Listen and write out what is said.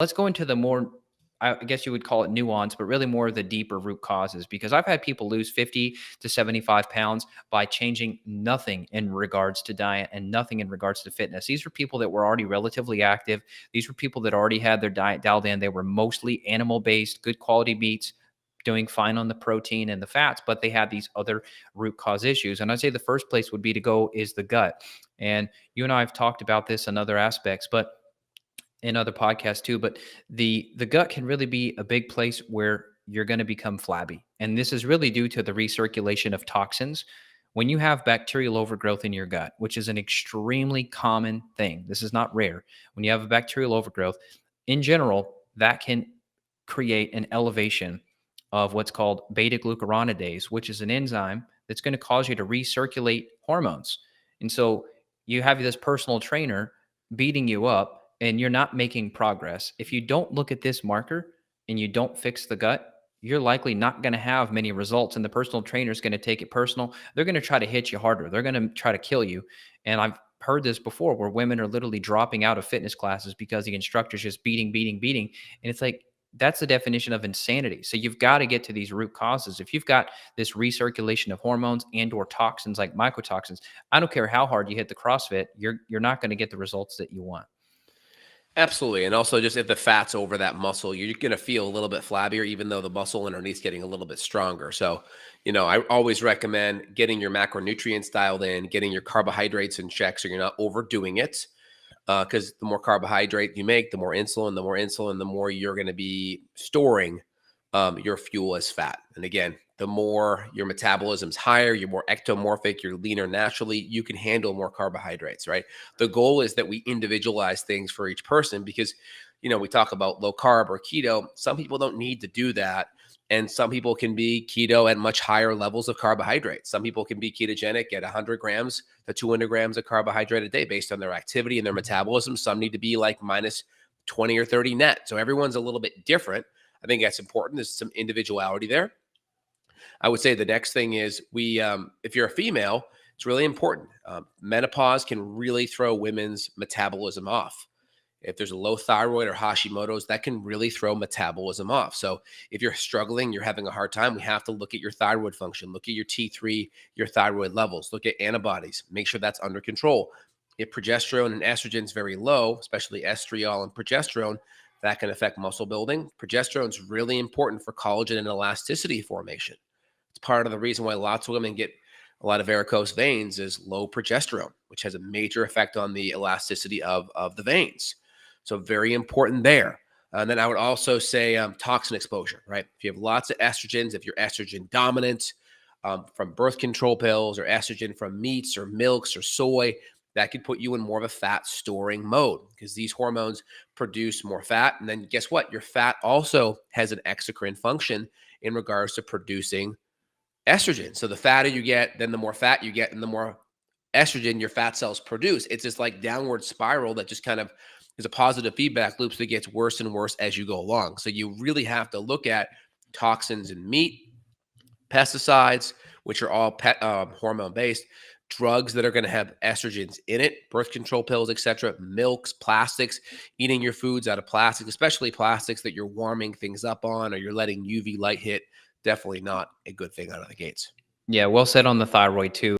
let's go into the more, I guess you would call it nuance, but really more of the deeper root causes, because I've had people lose 50 to 75 pounds by changing nothing in regards to diet and nothing in regards to fitness. These were people that were already relatively active. These were people that already had their diet dialed in. They were mostly animal based, good quality meats, doing fine on the protein and the fats, but they had these other root cause issues. And I'd say the first place would be to go is the gut. And you and I have talked about this in other aspects, but in other podcasts too, but the gut can really be a big place where you're going to become flabby. And this is really due to the recirculation of toxins. When you have bacterial overgrowth in your gut, which is an extremely common thing, this is not rare. When you have a bacterial overgrowth, in general, that can create an elevation of what's called beta glucuronidase, which is an enzyme that's going to cause you to recirculate hormones. And so you have this personal trainer beating you up and you're not making progress. If you don't look at this marker and you don't fix the gut, you're likely not going to have many results. And the personal trainer is going to take it personal. They're going to try to hit you harder. They're going to try to kill you. And I've heard this before where women are literally dropping out of fitness classes because the instructor's just beating, beating, beating. And it's like, that's the definition of insanity. So you've got to get to these root causes. If you've got this recirculation of hormones and or toxins like mycotoxins, I don't care how hard you hit the CrossFit, you're not going to get the results that you want. Absolutely. And also just if the fat's over that muscle, you're going to feel a little bit flabbier, even though the muscle underneath getting a little bit stronger. So, I always recommend getting your macronutrients dialed in, getting your carbohydrates in check so you're not overdoing it. Because the more carbohydrate you make, the more insulin, the more you're going to be storing your fuel as fat. And again, the more your metabolism's higher, you're more ectomorphic, you're leaner naturally, you can handle more carbohydrates, right? The goal is that we individualize things for each person because, we talk about low carb or keto. Some people don't need to do that. And some people can be keto at much higher levels of carbohydrates. Some people can be ketogenic at 100 grams to 200 grams of carbohydrate a day based on their activity and their metabolism. Some need to be like minus 20 or 30 net. So everyone's a little bit different. I think that's important. There's some individuality there. I would say the next thing is if you're a female, it's really important. Menopause can really throw women's metabolism off. If there's a low thyroid or Hashimoto's, that can really throw metabolism off. So if you're struggling, you're having a hard time, we have to look at your thyroid function, look at your T3, your thyroid levels, look at antibodies, make sure that's under control. If progesterone and estrogen is very low, especially estriol and progesterone, that can affect muscle building. Progesterone is really important for collagen and elasticity formation. It's part of the reason why lots of women get a lot of varicose veins is low progesterone, which has a major effect on the elasticity of the veins. So very important there. And then I would also say toxin exposure, right? If you have lots of estrogens, if you're estrogen dominant from birth control pills or estrogen from meats or milks or soy, that could put you in more of a fat storing mode because these hormones produce more fat. And then guess what? Your fat also has an exocrine function in regards to producing estrogen. So the fatter you get, then the more fat you get, and the more estrogen your fat cells produce. It's this like downward spiral that just kind of is a positive feedback loop that gets worse and worse as you go along. So you really have to look at toxins in meat, pesticides, which are all hormone based, drugs that are going to have estrogens in it, birth control pills, etc., milks, plastics, eating your foods out of plastic, especially plastics that you're warming things up on or you're letting UV light hit. Definitely not a good thing out of the gates. Yeah, well said on the thyroid too.